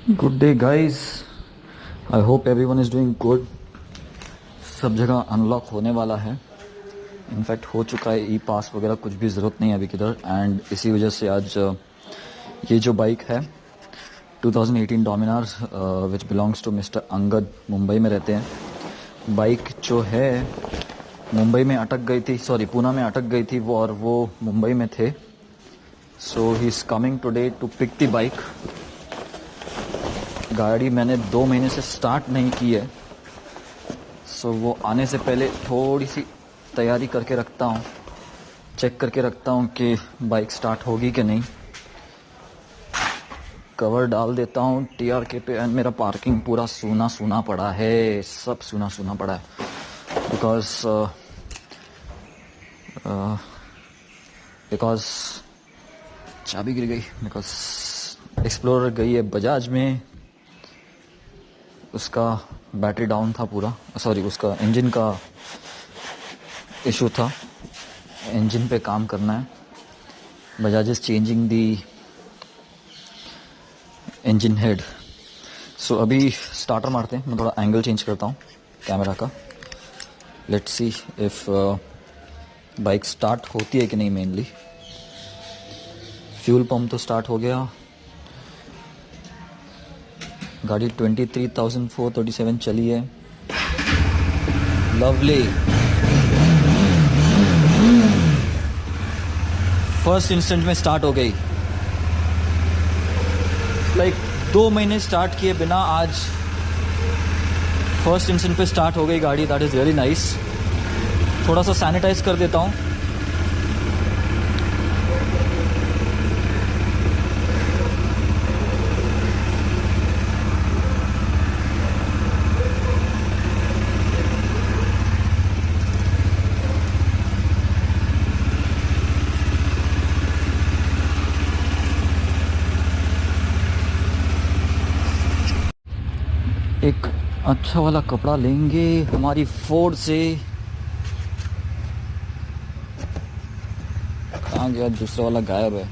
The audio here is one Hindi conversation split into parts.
Good day guys, I hope everyone is doing good. सब जगह अनलॉक होने वाला है, इनफैक्ट हो चुका है। ई पास वगैरह कुछ भी ज़रूरत नहीं है अभी किधर। एंड इसी वजह से आज ये जो बाइक है 2018 Dominar which belongs to mister Angad, Mumbai में रहते हैं। बाइक जो है मुंबई में अटक गई थी, सॉरी पूना में अटक गई थी वो, और वो मुंबई में थे। So he is coming today to pick the bike. गाड़ी मैंने 2 महीने से स्टार्ट नहीं की है, सो वो आने से पहले थोड़ी सी तैयारी करके रखता हूँ, चेक करके रखता हूँ कि बाइक स्टार्ट होगी कि नहीं। कवर डाल देता हूँ TRK पे। एंड मेरा पार्किंग पूरा सूना सूना पड़ा है, सब सूना सूना पड़ा है बिकॉज चाबी गिर गई, बिकॉज एक्सप्लोरर गई है बजाज में। उसका बैटरी डाउन था पूरा, सॉरी उसका इंजन का इशू था, इंजन पे काम करना है। Bajaj is changing the engine head. So अभी स्टार्टर मारते हैं, मैं थोड़ा एंगल चेंज करता हूँ कैमरा का। Let's see if bike start होती है कि नहीं। मेनली फ्यूल पंप तो स्टार्ट हो गया, गाड़ी 23,437 चली है। लवली, फर्स्ट इंस्टेंट में स्टार्ट हो गई। लाइक 2 महीने स्टार्ट किए बिना आज फर्स्ट इंस्टेंट पे स्टार्ट हो गई गाड़ी। That is very nice. थोड़ा सा सैनिटाइज कर देता हूँ। एक अच्छा वाला कपड़ा लेंगे हमारी फोर्ड से। कहाँ गया दूसरा वाला, गायब है।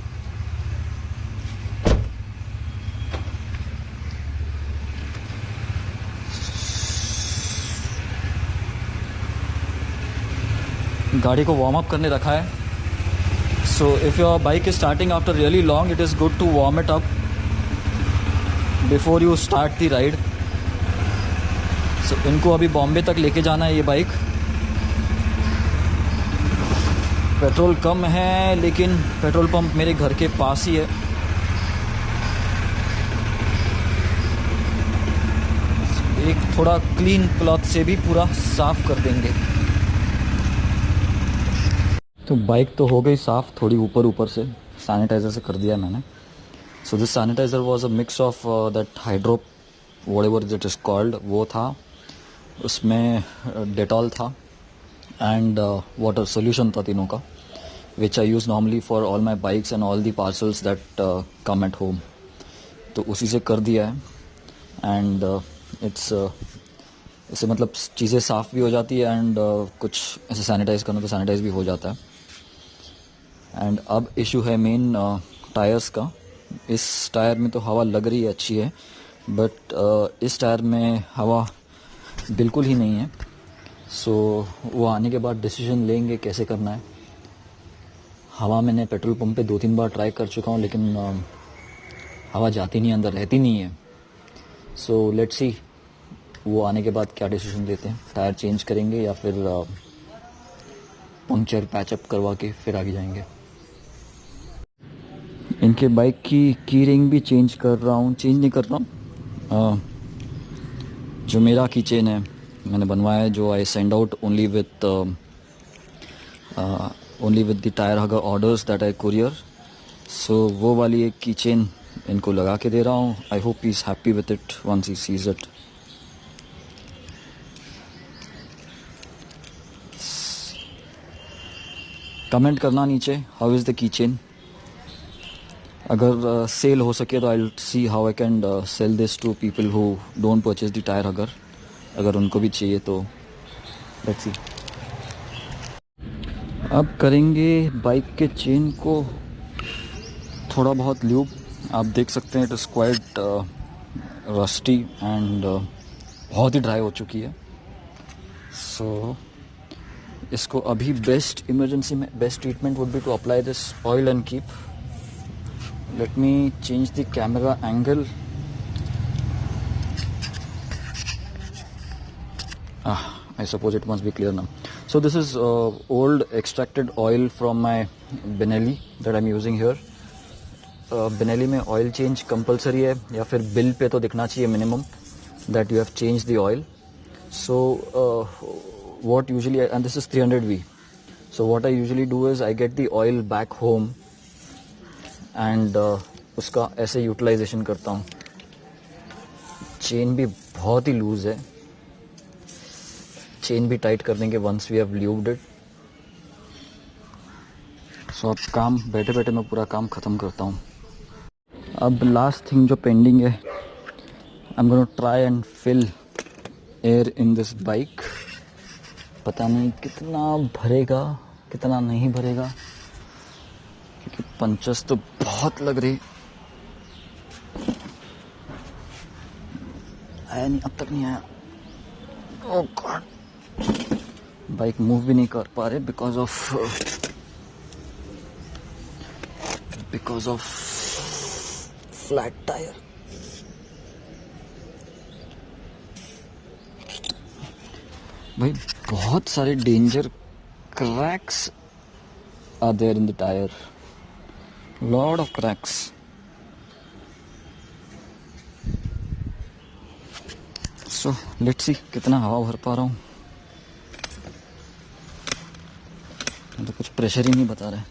गाड़ी को वार्म अप करने रखा है। So if your bike is starting after really long, it is good to warm it up before you start the ride. So इनको अभी बॉम्बे तक लेके जाना है ये बाइक। पेट्रोल कम है लेकिन पेट्रोल पंप मेरे घर के पास ही है। एक थोड़ा क्लीन क्लॉथ से भी पूरा साफ कर देंगे। तो बाइक तो हो गई साफ, थोड़ी ऊपर ऊपर से सैनिटाइज़र से कर दिया मैंने। So this sanitizer was a mix of that hydro whatever it is called, वो था। उसमें डेटॉल था एंड वाटर सोल्यूशन था, तीनों का, which I use normally for all my bikes and all the parcels that come at home. तो उसी से कर दिया है। एंड इट्स इससे मतलब चीज़ें साफ़ भी हो जाती है एंड कुछ ऐसे सैनिटाइज़ करना तो सैनिटाइज़ भी हो जाता है। एंड अब इशू है मेन टायर्स का। इस टायर में तो हवा लग रही है, अच्छी है, बट इस टायर में हवा बिल्कुल ही नहीं है। सो वो आने के बाद डिसीजन लेंगे कैसे करना है। हवा मैंने पेट्रोल पंप पे 2-3 बार ट्राई कर चुका हूँ, लेकिन हवा जाती नहीं, अंदर रहती नहीं है। सो लेट्स सी वो आने के बाद क्या डिसीजन लेते हैं। टायर चेंज करेंगे या फिर पंक्चर पैचअप करवा के फिर आगे जाएंगे। इनके बाइक की रिंग भी चेंज कर रहा हूँ, चेंज नहीं कर रहा हूँ। जो मेरा की चेन है मैंने बनवाया है, जो I send out only with the tyre hugger orders that I courier. So वो वाली एक की चेन इनको लगा के दे रहा हूँ। I hope he is happy with it once he sees it. Comment करना नीचे, how is the key chain. अगर सेल हो सके तो I will see how I can sell this to people who don't purchase the tyre hugger. अगर उनको भी चाहिए तो लेट्स सी। अब करेंगे बाइक के चेन को थोड़ा बहुत ल्यूब। आप देख सकते हैं it is quite rusty and बहुत ही ड्राई हो चुकी है. सो इसको अभी बेस्ट इमरजेंसी में best treatment would be to apply this oil and keep. Let me change the camera angle. I suppose it must be clear now. So this is old extracted oil from my Benelli that I'm using here. Benelli में oil change compulsory है या फिर bill पे तो दिखना चाहिए minimum that you have changed the oil. So what usually and this is 300V. So what I usually do is I get the oil back home and उसका ऐसे utilization करता हूँ. चेन भी बहुत ही लूज है. चेन भी टाइट कर देंगे वंस वी हैव ल्यूब्ड इट. सो अब काम बैठे बैठे मैं पूरा काम ख़त्म करता हूँ. अब लास्ट थिंग जो पेंडिंग है, I am gonna try and fill air in this bike. पता नहीं कितना भरेगा कितना नहीं भरेगा, क्योंकि पंचेस तो बहुत लग रही. आया नहीं, अब तक नहीं आया. ओह गॉड, बाइक मूव भी नहीं कर पा रहे बिकॉज ऑफ फ्लैट टायर. भाई बहुत सारे danger cracks are there in the tyre. Lot of cracks. So let's see कितना हवा भर पा रहा हूँ. तो कुछ प्रेशर ही नहीं बता रहा है.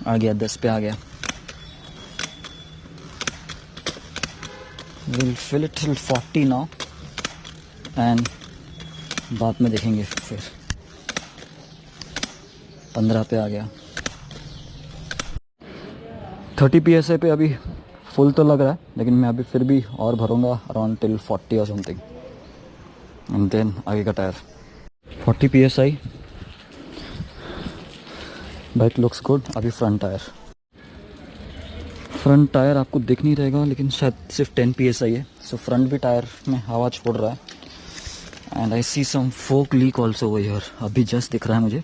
आ गया, 10 पे आ गया. Will fill it till 40 now and बाद में देखेंगे. फिर 15 पे आ गया. 30 PSI पे अभी फुल तो लग रहा है, लेकिन मैं अभी फिर भी और भरूंगा अराउंड टिल 40 और समथिंग एंड देन आगे का tyre. 40 PSI. Bike looks good. अभी फ्रंट टायर आपको दिख नहीं रहेगा, लेकिन शायद सिर्फ 10 PSI है. सो फ्रंट भी टायर में हवा छोड़ रहा है. And I see some fork leak also over here. अभी जस्ट दिख रहा है मुझे.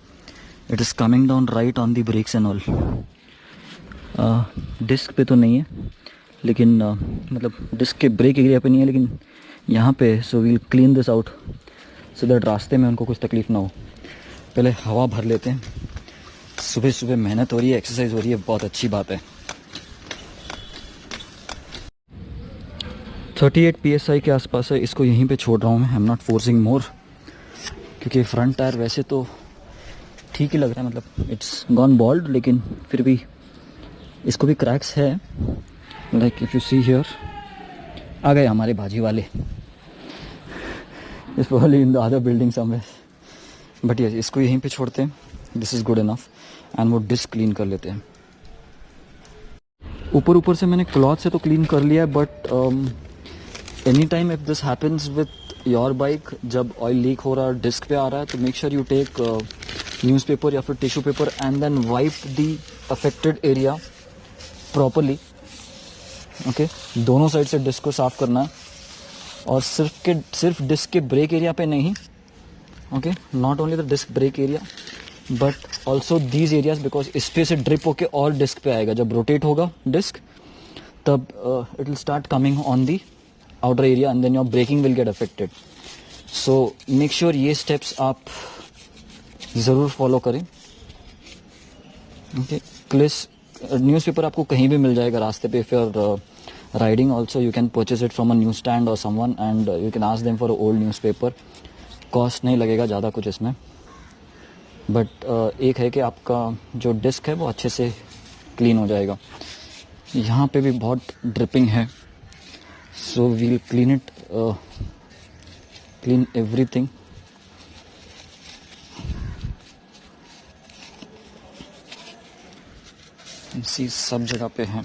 It is coming down right on the brakes and all. Disc पे तो नहीं है, लेकिन मतलब डिस्क के ब्रेक एरिया पे नहीं है, लेकिन यहाँ पे. So we'll clean this out so that रास्ते में उनको कुछ तकलीफ ना हो. पहले हवा भर लेते हैं. सुबह सुबह मेहनत हो रही है, एक्सरसाइज हो रही है, बहुत अच्छी बात है. 38 PSI के आसपास है. इसको यहीं पे छोड़ रहा हूँ मैं. आई एम नॉट फोर्सिंग मोर, क्योंकि फ्रंट टायर वैसे तो ठीक ही लग रहा है. मतलब इट्स गॉन बॉल्ड, लेकिन फिर भी इसको भी क्रैक्स है. Like if you see here, आ गए हमारे भाजी वाले. It's probably in the other building somewhere, but yes इसको यहीं पे छोड़ते हैं. This is good enough. And वो डिस्क क्लीन कर लेते हैं. ऊपर से मैंने क्लॉथ से तो क्लीन कर लिया है, but any time if this happens with your bike, जब ऑयल लीक हो रहा है डिस्क पे आ रहा है, तो make sure you take newspaper या फिर tissue paper and then wipe the affected area properly. Okay, दोनों साइड से डिस्क को साफ करना है. और सिर्फ डिस्क के ब्रेक एरिया पे नहीं. Okay, not only the disc brake area but also these areas, because इस पे से ड्रिप होके और डिस्क पे आएगा. जब रोटेट होगा डिस्क, तब it will start coming on the outer area and then your braking will get affected. So make sure ये स्टेप्स आप ज़रूर फॉलो करें. ओके, न्यूज़पेपर आपको कहीं भी मिल जाएगा रास्ते पे. If you're riding also you can purchase it from a news stand or someone and you can ask them for old newspaper. Cost नहीं लगेगा ज़्यादा कुछ इसमें. बट एक है कि आपका जो डिस्क है वो अच्छे से क्लीन हो जाएगा. यहाँ पे भी बहुत ड्रिपिंग है. So we'll clean it, clean everything. इसी सब जगह पे है.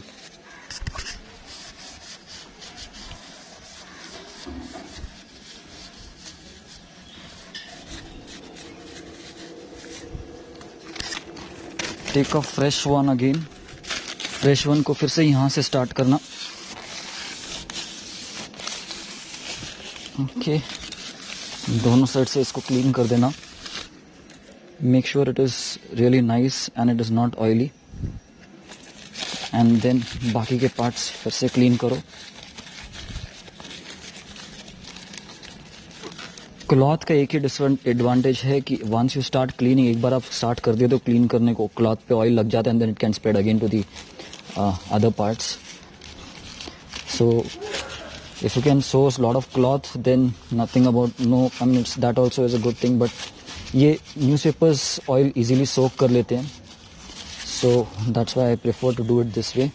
Take a fresh one again. Fresh one को फिर से यहाँ से स्टार्ट करना। ओके, दोनों साइड से इसको क्लीन कर देना। Make sure it is really nice and it is not oily. And then बाकी के पार्ट्स फिर से क्लीन करो। क्लॉथ का एक ही एडवांटेज है कि वंस यू स्टार्ट क्लीनिंग, एक बार आप स्टार्ट कर दिए तो क्लीन करने को क्लॉथ पे ऑयल लग जाता है and then it can spread again to the other parts. So if you can source lot of cloth then nothing about no, I mean it's that also is a good thing. But ये न्यूज़पेपर्स ऑयल इजीली सोक कर लेते हैं, so that's why I prefer to do it this way.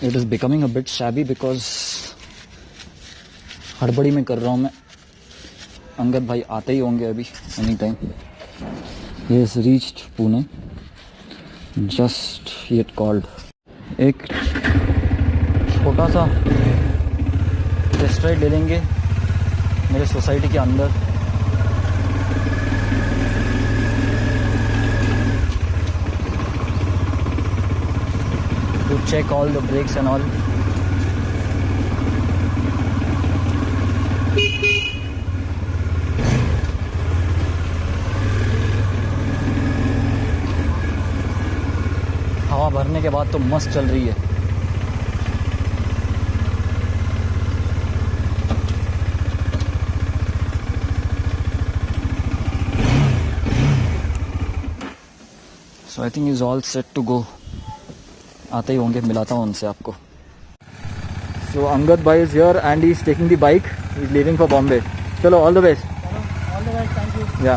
It is becoming a bit shabby because हड़बड़ी में कर रहा हूँ मैं। अंगद भाई आते ही होंगे अभी any time. He has reached Pune just yet called. एक छोटा सा टेस्ट राइड ले लेंगे मेरे सोसाइटी के अंदर। To check all the brakes and all. हवा भरने के बाद तो मस्त चल रही है। So I think is all set to go. आते ही होंगे, मिलाता हूँ उनसे आपको। सो अंगद भाई is here and he is taking the bike, he is leaving for Bombay. चलो all the best. All the best, thank you. या